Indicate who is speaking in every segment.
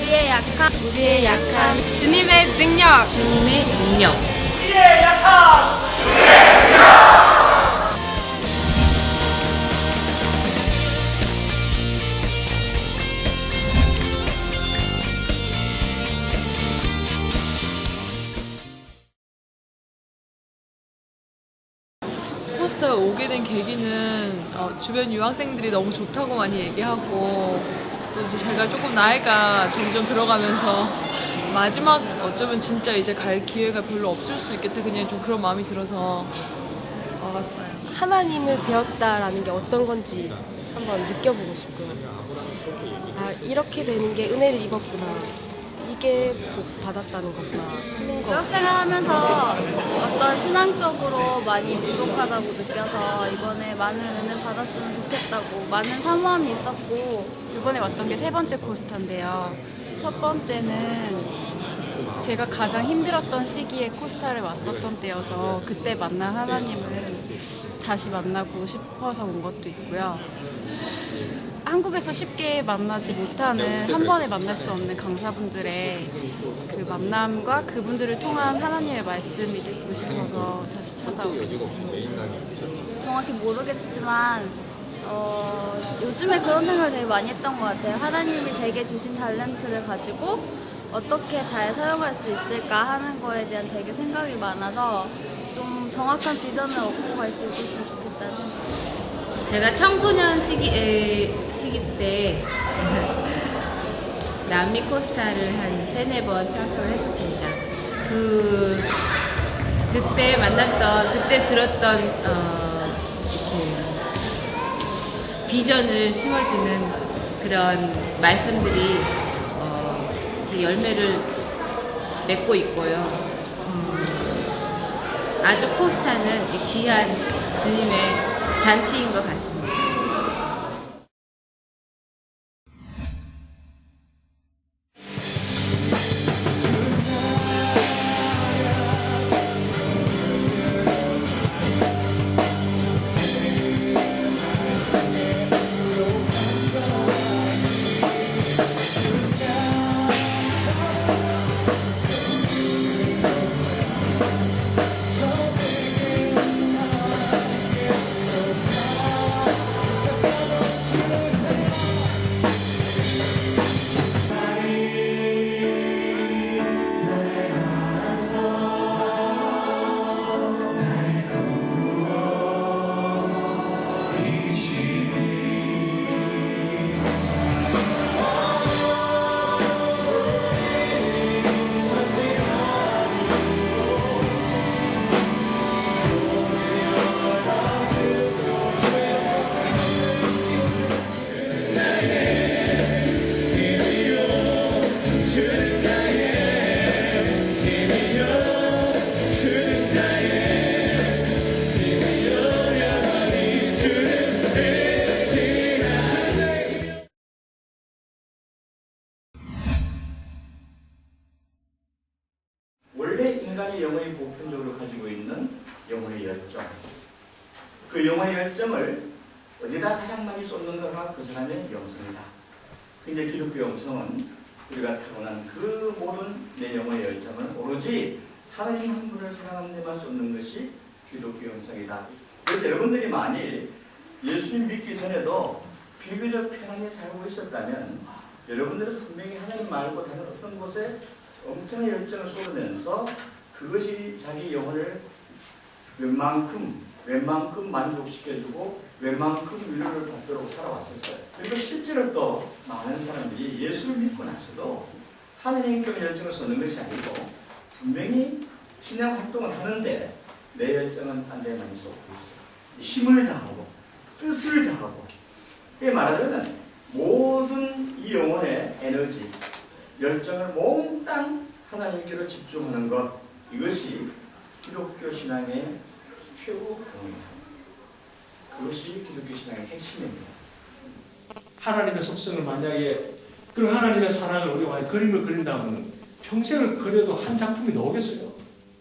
Speaker 1: 우리의 약한 주님의 능력,
Speaker 2: 우리의 약한
Speaker 3: 포스터가 오게 된 계기는 주변 유학생들이 너무 좋다고 많이 얘기하고, 또 이제 제가 조금 나이가 점점 들어가면서 마지막 어쩌면 진짜 이제 갈 기회가 별로 없을 수도 있겠다, 그냥 좀 그런 마음이 들어서 와봤어요.
Speaker 4: 하나님을 배웠다라는 게 어떤 건지 한번 느껴보고 싶고요. 아, 이렇게 되는 게 은혜를 입었구나, 이게 복 받았다는 거구나 하는 거.
Speaker 1: 유학생활 하면서 어떤 신앙적으로 많이 부족하다고 느껴서 이번에 많은 은혜 받았으면 좋겠다고 많은 사모함이 있었고,
Speaker 5: 이번에 왔던 게 세 번째 코스타인데요. 첫 번째는 제가 가장 힘들었던 시기에 코스타를 왔었던 때여서 그때 만난 하나님을 다시 만나고 싶어서 온 것도 있고요. 한국에서 쉽게 만나지 못하는, 한 번에 만날 수 없는 강사분들의 그 만남과 그분들을 통한 하나님의 말씀이 듣고 싶어서 다시 찾아오게 됐습니다.
Speaker 1: 정확히 모르겠지만 요즘에 그런 생각을 되게 많이 했던 것 같아요. 하나님이 제게 주신 탤런트를 가지고 어떻게 잘 사용할 수 있을까 하는 거에 대한 되게 생각이 많아서 좀 정확한 비전을 얻고 갈 수 있었으면 좋겠다는 생각.
Speaker 6: 제가 청소년 시기 때 남미 코스타를 한 3-4번 참석을 했었습니다. 그때 만났던, 그때 들었던 비전을 심어주는 그런 말씀들이 열매를 맺고 있고요. 아주 코스타는 귀한 주님의 잔치인 것 같습니다.
Speaker 2: 원래 인간이 영혼이 보편적으로 가지고 있는 영혼의 열정, 그 영혼의 열정을 어디다 가장 많이 쏟는가가 그 사람의 영성이다. 근데 기독교 영성은 우리가 타고난 그 모든 내 영혼의 열정은 오로지 하나님 한 분을 사랑하는 데만 쏟는 것이 기독교 영성이다. 그래서 여러분들이 만일 예수님 믿기 전에도 비교적 편안히 살고 있었다면 여러분들은 분명히 하나님 말고 다른 어떤 곳에 엄청난 열정을 쏟으면서 그것이 자기 영혼을 웬만큼 만족시켜주고 웬만큼 위로를 받도록 살아왔었어요. 그리고 실제로 또 많은 사람들이 예수를 믿고 나서도 하나님께 열정을 쏟는 것이 아니고 분명히 신앙 활동을 하는데 내 열정은 딴 데 많이 쏟고 있어요. 힘을 다하고 뜻을 다하고, 이게 말하자면 모든 이 영혼의 에너지, 열정을 몽땅 하나님께로 집중하는 것, 이것이 기독교 신앙의 최고 공입니다. 그것이 기독교 신앙의 핵심입니다.
Speaker 7: 하나님의 속성을 만약에 그런 하나님의 사랑을 우리가 만약 그림을 그린다면 평생을 그려도 한 작품이 나오겠어요?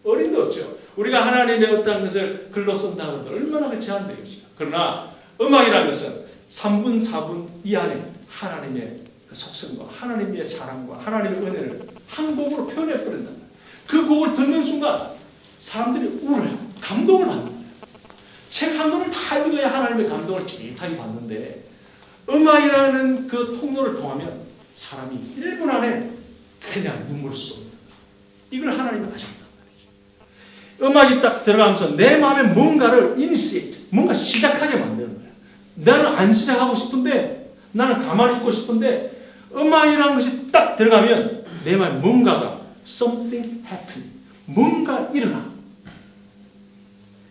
Speaker 7: 어림도 없죠. 우리가 하나님의 어떤 것을 글로 쓴다는 것은 얼마나 그 제한되겠어요. 그러나 음악이라는 것은 3분, 4분 이 안에 하나님의 그 속성과 하나님의 사랑과 하나님의 은혜를 한 곡으로 표현해 버린다. 그 곡을 듣는 순간 사람들이 울어요. 감동을 받는 거예요. 책 한 권을 다 읽어야 하나님의 감동을 찌릿하게 받는데 음악이라는 그 통로를 통하면 사람이 1분 안에 그냥 눈물을 쏟는 거예요. 이걸 하나님이 하셨단 말이죠. 음악이 딱 들어가면서 내 마음에 뭔가를 initiate, 뭔가 시작하게 만드는 거예요. 나는 안 시작하고 싶은데, 나는 가만히 있고 싶은데 음악이라는 것이 딱 들어가면 내 마음에 뭔가가 something happen, 뭔가 일어나.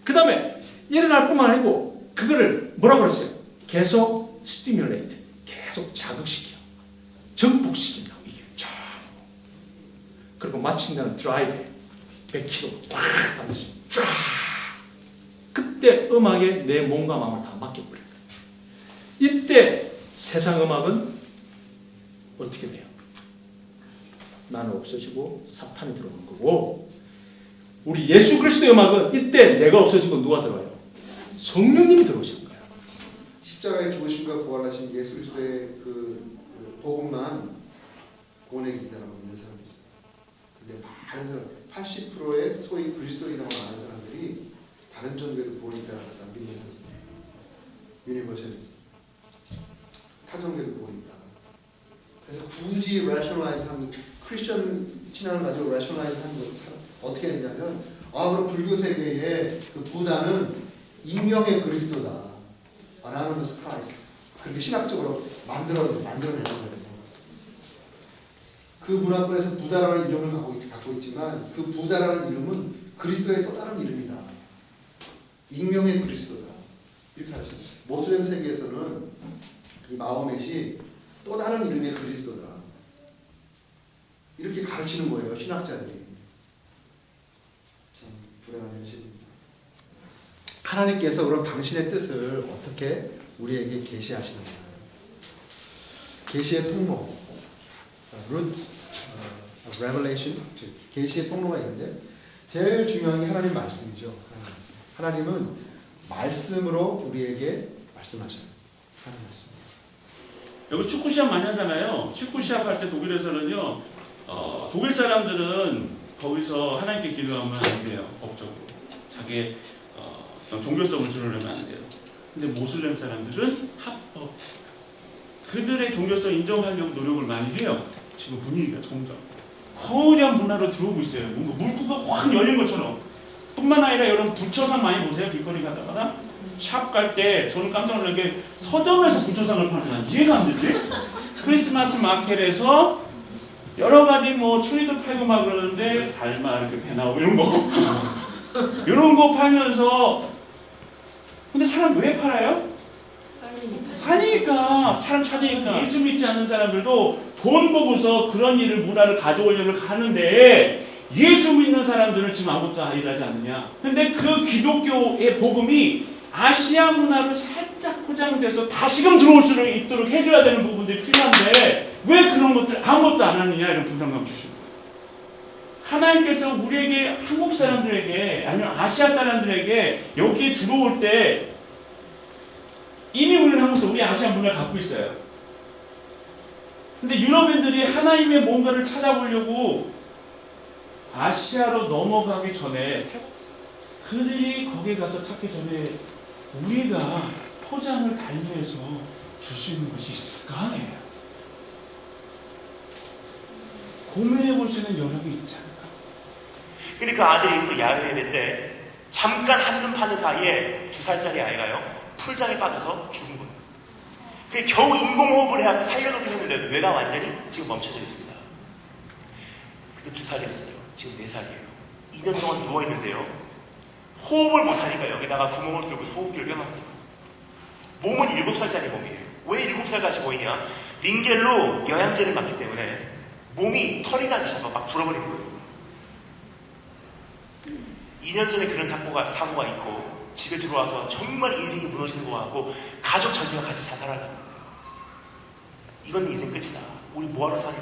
Speaker 7: 그 다음에 일어날 뿐만 아니고 그거를 뭐라고 그랬어요? 계속 stimulate, 계속 자극시켜, 정복시킨다고 이게 쫙. 그리고 마침내는 드라이브에 100km 꽉 달리지 쫙. 그때 음악에 내 몸과 마음을 다 맡겨버려요. 이때 세상 음악은 어떻게 돼요? 나는 없어지고 사탄이 들어오는 거고, 우리 예수 그리스도의 음악은 이때 내가 없어지고 누가 들어와요? 성령님이 들어오시는 거예요.
Speaker 8: 십자가에 죽으심과 부활하신 예수 그리스도의 그 복음만 구원의 길이라고 믿는 사람들이 있어요. 근데 많은 사람, 80%의 소위 그리스도인이라고 하는 사람들이 다른 종교에도 구원이 있다는 것을 믿는 사람들이에요. 유니버셜리즘. 타 종교에도 구원이 있다. 그래서 굳이 rationalize 하는, 크리스천 신앙을 가지고 rationalize 하는 것을 어떻게 했냐면, 그럼 불교 세계의 그 부다는 익명의 그리스도다. Anonymous Christ. 그렇게 신학적으로 만들어내는 거예요. 그 문화권에서 부다라는 이름을 갖고 있지만 그 부다라는 이름은 그리스도의 또 다른 이름이다. 익명의 그리스도다. 이렇게 하셨어요. 모슬렘 세계에서는 이 마호멧이 또 다른 이름의 그리스도다. 이렇게 가르치는 거예요, 신학자들이. 참 불행한 현실입니다. 하나님께서 그럼 당신의 뜻을 어떻게 우리에게 계시하시는가? 계시의 통로, roots of revelation, 계시의 통로가 있는데 제일 중요한 게 하나님 말씀이죠. 하나님은 말씀으로 우리에게 말씀하셔요. 하나님 말씀.
Speaker 9: 여기 축구 시합 많이 하잖아요. 축구 시합 할 때 독일에서는요, 독일 사람들은 거기서 하나님께 기도하면 안 돼요. 법적으로 자기 종교성을 드러내면 안 돼요. 근데 모슬렘 사람들은 합법, 그들의 종교성 인정하려고 노력을 많이 해요. 지금 분위기가 점점 거대한 문화로 들어오고 있어요. 뭔가 물구가 확 열린 것처럼. 뿐만 아니라 여러분 부처상 많이 보세요. 길거리 가다가 샵 갈 때 저는 깜짝 놀란 게 서점에서 부처상을 파는 난 이해가 안 되지. 크리스마스 마켓에서 여러 가지 뭐 추리도 팔고 막 그러는데 달마 이렇게 배 나오고 이런 거 이런 거 팔면서, 근데 사람 왜 팔아요? 사니까, 사람 찾으니까. 예수 믿지 않는 사람들도 돈 보고서 그런 일을, 문화를 가져오려고 하는데 예수 믿는 사람들은 지금 아무것도 아니라지 않느냐. 근데 그 기독교의 복음이 아시아 문화로 살짝 포장돼서 다시금 들어올 수 있도록 해줘야 되는 부분들이 필요한데 왜 그런 것들 아무것도 안 하느냐, 이런 불편감 주시고. 하나님께서 우리에게, 한국 사람들에게 아니면 아시아 사람들에게 여기에 들어올 때 이미 우리는 한국에서 우리 아시아 문화를 갖고 있어요. 근데 유럽인들이 하나님의 뭔가를 찾아보려고 아시아로 넘어가기 전에, 그들이 거기에 가서 찾기 전에 우리가 포장을 달리해서 줄 수 있는 것이 있을까? 고민해 볼 수 있는 여력이 있지 않을까?
Speaker 10: 그러니까 아들이 그 야외 예배 때 잠깐 한눈 파는 사이에 2살짜리 아이가요, 풀장에 빠져서 죽은 거예요. 그게 겨우 인공호흡을 해야 살려놓긴 했는데 뇌가 완전히 지금 멈춰져 있습니다. 그때 2살이었어요. 지금 4살이에요. 2년 동안 누워있는데요, 호흡을 못하니까 여기다가 구멍을 뚫고 호흡기를 껴놨어요. 몸은 7살짜리 몸이에요. 왜 7살까지 보이냐? 링겔로 영양제를 맞기 때문에 몸이 털이 나기 시작하고 막 불어버리는 거예요. 2년 전에 그런 사고가 있고 집에 들어와서 정말 인생이 무너지는 것 같고 가족 전체가 같이 자살하는 거예요. 이건 인생 끝이다. 우리 뭐하러 사냐?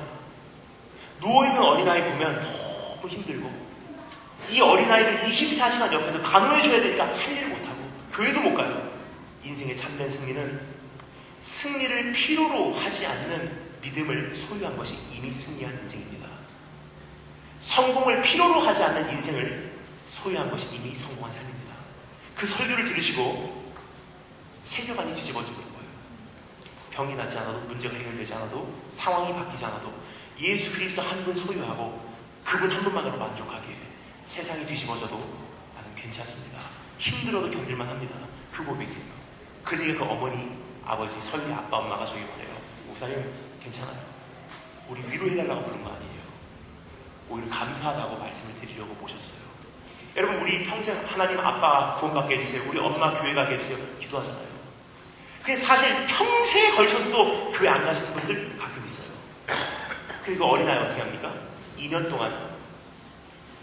Speaker 10: 누워있는 어린아이 보면 너무 힘들고, 이 어린아이를 24시간 옆에서 간호해줘야 되니까 할 일 못하고 교회도 못 가요. 인생의 참된 승리는 승리를 필요로 하지 않는 믿음을 소유한 것이 이미 승리한 인생입니다. 성공을 필요로 하지 않는 인생을 소유한 것이 이미 성공한 삶입니다. 그 설교를 들으시고 세계관이 뒤집어지는 거예요. 병이 낫지 않아도, 문제가 해결되지 않아도, 상황이 바뀌지 않아도 예수 그리스도 한 분 소유하고 그분 한 분만으로 만족하게 세상이 뒤집어져도 나는 괜찮습니다. 힘들어도 견딜만 합니다. 그 고백이에요. 그러니까 그 어머니, 아버지, 설리, 아빠, 엄마가 저기 보내요. 목사님 괜찮아요. 우리 위로해달라고 부른 거 아니에요. 오히려 감사하다고 말씀을 드리려고 모셨어요. 여러분, 우리 평생 하나님 아빠 구원받게 해주세요. 우리 엄마 교회 가게 해주세요. 기도하잖아요. 근데 사실 평생에 걸쳐서도 교회 안 가시는 분들 가끔 있어요. 그리고 어린아이 어떻게 합니까? 2년 동안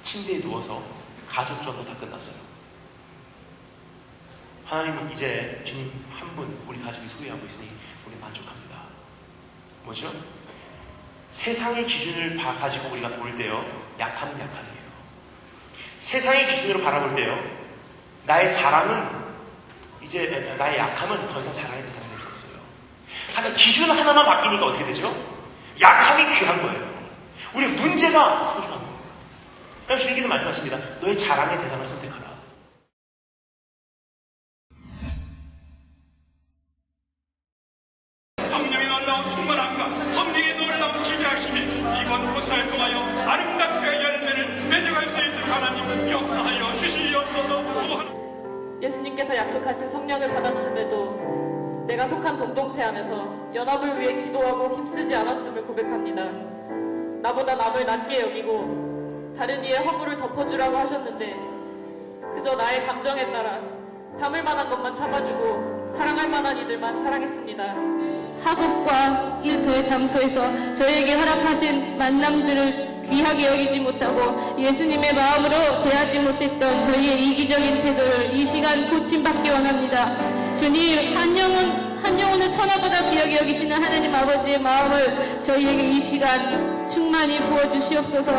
Speaker 10: 침대에 누워서 가족 전도 다 끝났어요. 하나님은 이제 주님 한 분 우리 가족이 소유하고 있으니 우리 만족합니다. 뭐죠? 세상의 기준을 가지고 우리가 볼 때요, 약함은 약함이에요. 세상의 기준으로 바라볼 때요, 나의 자랑은 이제 나의 약함은 더 이상 자랑의 대상이 될 수 없어요. 하나 기준 하나만 바뀌니까 어떻게 되죠? 약함이 귀한 거예요. 우리 문제가 소중한 거예요. 그래서 주님께서 말씀하십니다. 너의 자랑의 대상을 선택하라.
Speaker 11: 성령의 놀라운 충만함과 성령의 놀라운 기대하심이 이번 코스를 통하여 아름답게 열매를 맺어갈 수 있도록 하나님 역사하여 주시옵소서.
Speaker 3: 예수님께서 약속하신 성령을 받았음에도 내가 속한 공동체 안에서 연합을 위해 기도하고 힘쓰지 않았음을 고백합니다. 나보다 남을 낮게 여기고 다른 이의 허물을 덮어주라고 하셨는데 그저 나의 감정에 따라 참을 만한 것만 참아주고 사랑할 만한 이들만 사랑했습니다.
Speaker 12: 학업과 일터의 장소에서 저에게 허락하신 만남들을 귀하게 여기지 못하고 예수님의 마음으로 대하지 못했던 저희의 이기적인 태도를 이 시간 고침받기 원합니다. 주님, 한 영혼을 천하보다 귀하게 여기시는 하나님 아버지의 마음을 저희에게 이 시간 충만히 부어주시옵소서.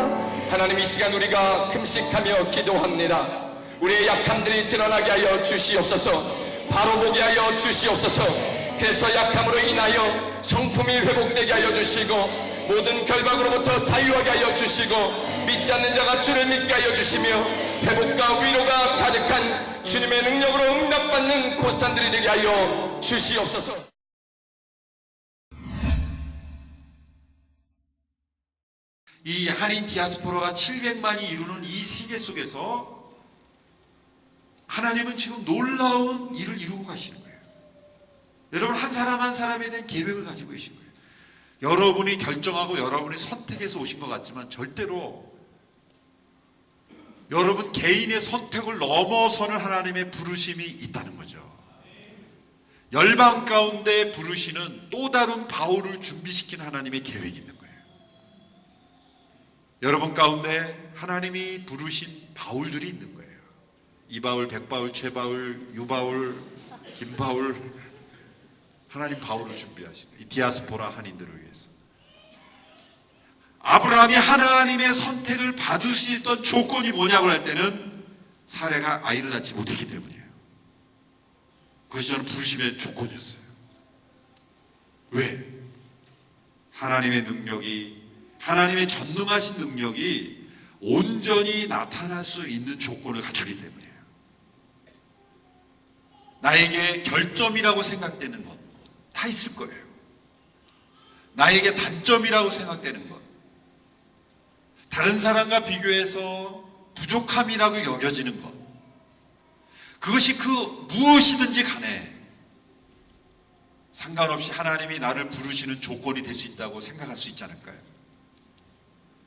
Speaker 13: 하나님, 이 시간 우리가 금식하며 기도합니다. 우리의 약함들이 드러나게 하여 주시옵소서. 바로 보게 하여 주시옵소서. 그래서 약함으로 인하여 성품이 회복되게 하여 주시고 모든 결박으로부터 자유하게 하여 주시고 믿지 않는 자가 주를 믿게 하여 주시며 회복과 위로가 가득한 주님의 능력으로 응답받는 고스탄들이 되게 하여 주시옵소서.
Speaker 14: 이 한인 디아스포라가 700만이 이루는 이 세계 속에서 하나님은 지금 놀라운 일을 이루고 가시는 거예요. 여러분, 한 사람 한 사람에 대한 계획을 가지고 계신 거예요. 여러분이 결정하고 여러분이 선택해서 오신 것 같지만 절대로 여러분 개인의 선택을 넘어서는 하나님의 부르심이 있다는 거죠. 열방 가운데 부르시는 또 다른 바울을 준비시키는 하나님의 계획이 있는 거예요. 여러분 가운데 하나님이 부르신 바울들이 있는 거예요. 이바울, 백바울, 최바울, 유바울, 김바울, 하나님 바울을 준비하시는 이 디아스포라 한인들을 위해서. 아브라함이 하나님의 선택을 받을 수 있던 조건이 뭐냐고 할 때는 사레가 아이를 낳지 못했기 때문이에요. 그것이 저는 부르심의 조건이었어요. 왜? 하나님의 능력이, 하나님의 전능하신 능력이 온전히 나타날 수 있는 조건을 갖추기 때문이에요. 나에게 결점이라고 생각되는 것 다 있을 거예요. 나에게 단점이라고 생각되는 것, 다른 사람과 비교해서 부족함이라고 여겨지는 것, 그것이 그 무엇이든지 간에 상관없이 하나님이 나를 부르시는 조건이 될 수 있다고 생각할 수 있지 않을까요?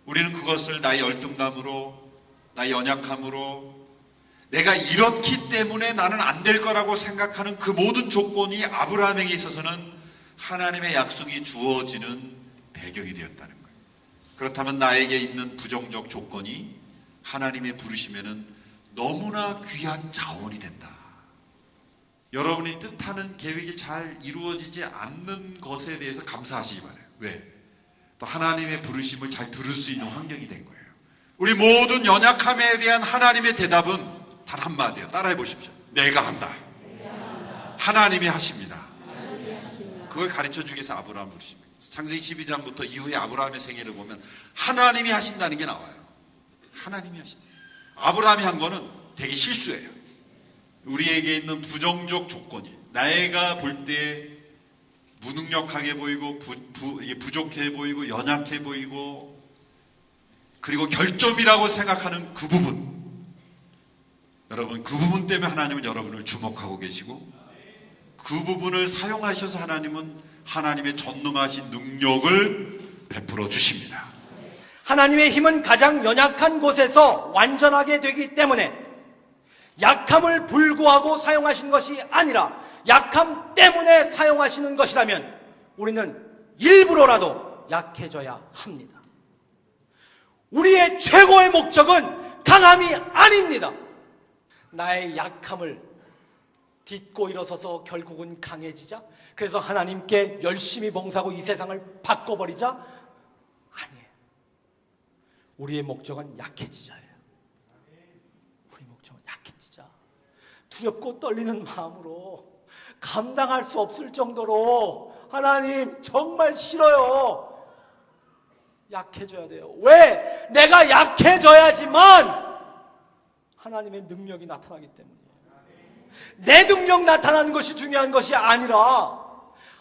Speaker 14: 우리는 그것을 나의 열등감으로, 나의 연약함으로, 내가 이렇기 때문에 나는 안 될 거라고 생각하는 그 모든 조건이 아브라함에게 있어서는 하나님의 약속이 주어지는 배경이 되었다는 거예요. 그렇다면 나에게 있는 부정적 조건이 하나님의 부르심에는 너무나 귀한 자원이 된다. 여러분이 뜻하는 계획이 잘 이루어지지 않는 것에 대해서 감사하시기 바라요. 왜? 또 하나님의 부르심을 잘 들을 수 있는 환경이 된 거예요. 우리 모든 연약함에 대한 하나님의 대답은 단 한마디예요. 따라해 보십시오. 내가 한다. 하나님이 하십니다. 그걸 가르쳐 주기 위해서 아브라함 부르십니다. 창세기 12장부터 이후에 아브라함의 생애를 보면 하나님이 하신다는 게 나와요. 하나님이 하신다. 아브라함이 한 거는 되게 실수예요. 우리에게 있는 부정적 조건이 내가 볼 때 무능력하게 보이고 부족해 보이고 연약해 보이고 그리고 결점이라고 생각하는 그 부분, 여러분 그 부분 때문에 하나님은 여러분을 주목하고 계시고 그 부분을 사용하셔서 하나님은 하나님의 전능하신 능력을 베풀어 주십니다.
Speaker 15: 하나님의 힘은 가장 연약한 곳에서 완전하게 되기 때문에 약함을 불구하고 사용하신 것이 아니라 약함 때문에 사용하시는 것이라면 우리는 일부러라도 약해져야 합니다. 우리의 최고의 목적은 강함이 아닙니다. 나의 약함을 딛고 일어서서 결국은 강해지자, 그래서 하나님께 열심히 봉사하고 이 세상을 바꿔버리자, 아니에요. 우리의 목적은 약해지자예요. 우리의 목적은 약해지자. 두렵고 떨리는 마음으로 감당할 수 없을 정도로 하나님 정말 싫어요. 약해져야 돼요. 왜? 내가 약해져야지만 하나님의 능력이 나타나기 때문이에요. 내 능력 나타나는 것이 중요한 것이 아니라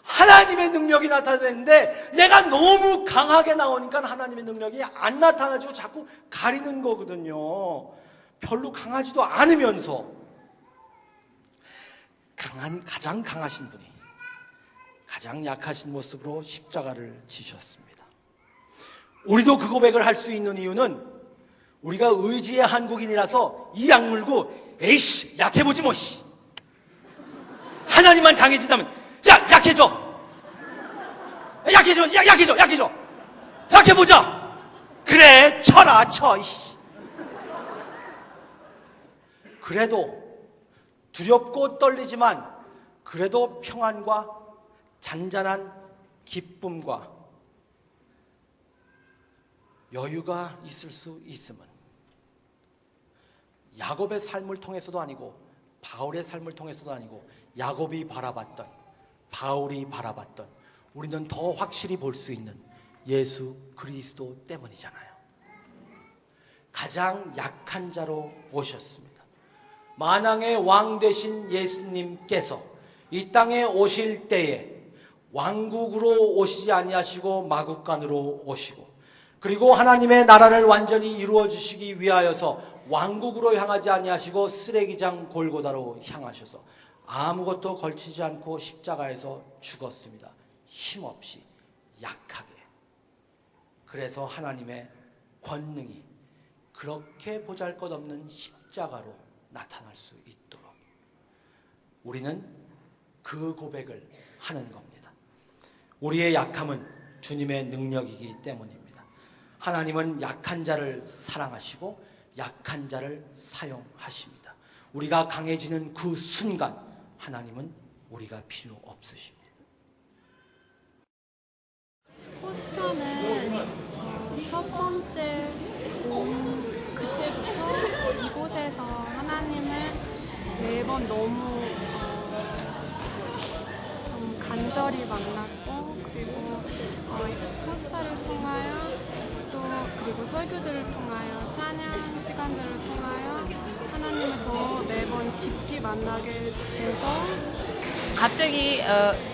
Speaker 15: 하나님의 능력이 나타나는데 내가 너무 강하게 나오니까 하나님의 능력이 안 나타나지고 자꾸 가리는 거거든요. 별로 강하지도 않으면서 가장 강하신 분이 가장 약하신 모습으로 십자가를 지셨습니다. 우리도 그 고백을 할 수 있는 이유는 우리가 의지의 한국인이라서 이 약물고 에이씨 약해보지 뭐 씨. 하나님만 강해진다면 야 약해져 약해보자. 그래 쳐라 쳐 이씨. 그래도 두렵고 떨리지만 그래도 평안과 잔잔한 기쁨과 여유가 있을 수 있음은 야곱의 삶을 통해서도 아니고 바울의 삶을 통해서도 아니고 야곱이 바라봤던 바울이 바라봤던 우리는 더 확실히 볼 수 있는 예수 그리스도 때문이잖아요. 가장 약한 자로 오셨습니다. 만왕의 왕 되신 예수님께서 이 땅에 오실 때에 왕국으로 오시지 아니하시고 마국간으로 오시고 그리고 하나님의 나라를 완전히 이루어 주시기 위하여서 왕국으로 향하지 아니하시고 쓰레기장 골고다로 향하셔서 아무것도 걸치지 않고 십자가에서 죽었습니다. 힘없이 약하게. 그래서 하나님의 권능이 그렇게 보잘것없는 십자가로 나타날 수 있도록 우리는 그 고백을 하는 겁니다. 우리의 약함은 주님의 능력이기 때문입니다. 하나님은 약한 자를 사랑하시고 약한 자를 사용하십니다. 우리가 강해지는 그 순간 하나님은 우리가 필요 없으십니다.
Speaker 16: 포스터는 첫 번째 그때부터 이곳에서 하나님을 매번 너무 좀 간절히 만났고 그리고 포스터를 통하여 또 그리고 설교들을 통하여 찬양 시간들을 통하여 하나님을 더 매번 깊이 만나게 돼서
Speaker 6: 갑자기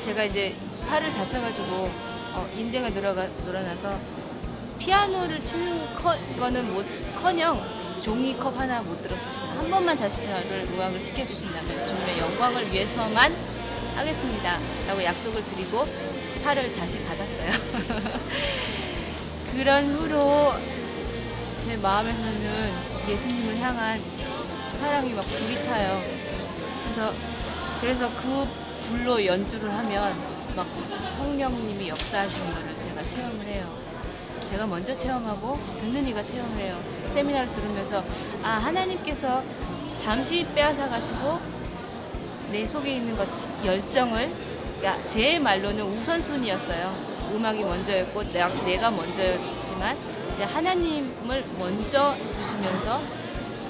Speaker 6: 제가 이제 팔을 다쳐가지고 인대가 늘어나서 피아노를 치는 거는 커녕 종이컵 하나 못 들었었어요. 한 번만 다시 저를 음악을 시켜주신다면 주님의 영광을 위해서만 하겠습니다 라고 약속을 드리고 팔을 다시 받았어요. 그런 후로 제 마음에서는 예수님을 향한 사랑이 막 불이 타요. 그래서 그 불로 연주를 하면 막 성령님이 역사하시는 거를 제가 체험을 해요. 제가 먼저 체험하고 듣는 이가 체험을 해요. 세미나를 들으면서 하나님께서 잠시 빼앗아 가시고 내 속에 있는 열정을, 그러니까 제 말로는 우선순위였어요. 음악이 먼저였고 내가 먼저였지만 이제 하나님을 먼저 주시면서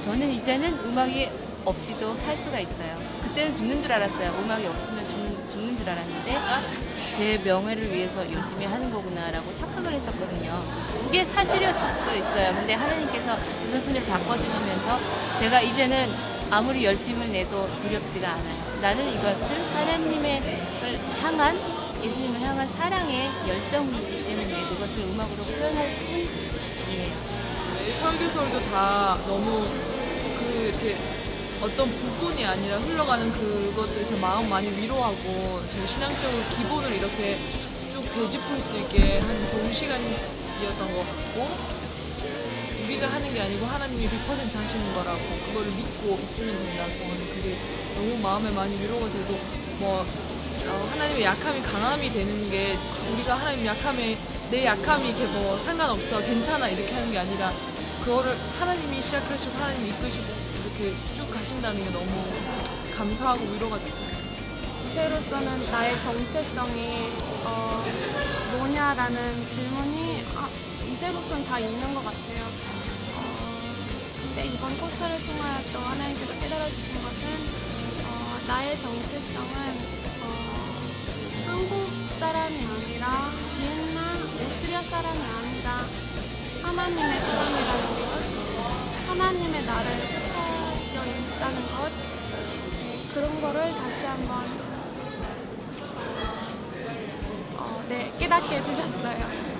Speaker 6: 저는 이제는 음악이 없이도 살 수가 있어요. 그때는 죽는 줄 알았어요. 음악이 없으면 죽는 줄 알았는데 제 명예를 위해서 열심히 하는 거구나라고 착각을 했었거든요. 그게 사실이었을 수도 있어요. 근데 하나님께서 우선순위를 바꿔주시면서 제가 이제는 아무리 열심을 내도 두렵지가 않아요. 나는 이것을 하나님을 향한, 예수님을 향한 사랑의 열정이기 때문에 그것을 음악으로 표현할 뿐이에요.
Speaker 3: 설교설도 다 너무 이렇게 어떤 부분이 아니라 흘러가는 그것들에서 마음 많이 위로하고 제 신앙적으로 기본을 이렇게 쭉 되짚을 수 있게 한 좋은 시간이었던 것 같고, 우리가 하는 게 아니고 하나님이 100% 하시는 거라고 그거를 믿고 있으면 된다고 하는 그게 너무 마음에 많이 위로가 되고, 하나님의 약함이 강함이 되는 게 우리가 하나님 약함에 내 약함이 이렇게 상관없어 괜찮아 이렇게 하는 게 아니라 그거를 하나님이 시작하시고 하나님이 이끄시고 이렇게 쭉 가신다는 게 너무 감사하고 위로가 됐어요.
Speaker 16: 이세로서는 나의 정체성이 뭐냐라는 질문이 이세로서는 다 있는 것 같아요. 근데 이번 코스를 통하여 또 하나님께서 깨달아주신 것은 나의 정체성은 한국 사람이 아니라 비엔나, 오스트리아 사람이 아니라 하나님의 사람이라는 것, 하나님의 나를 찾아져 있다는 것, 그런 거를 다시 한번 깨닫게 해주셨어요.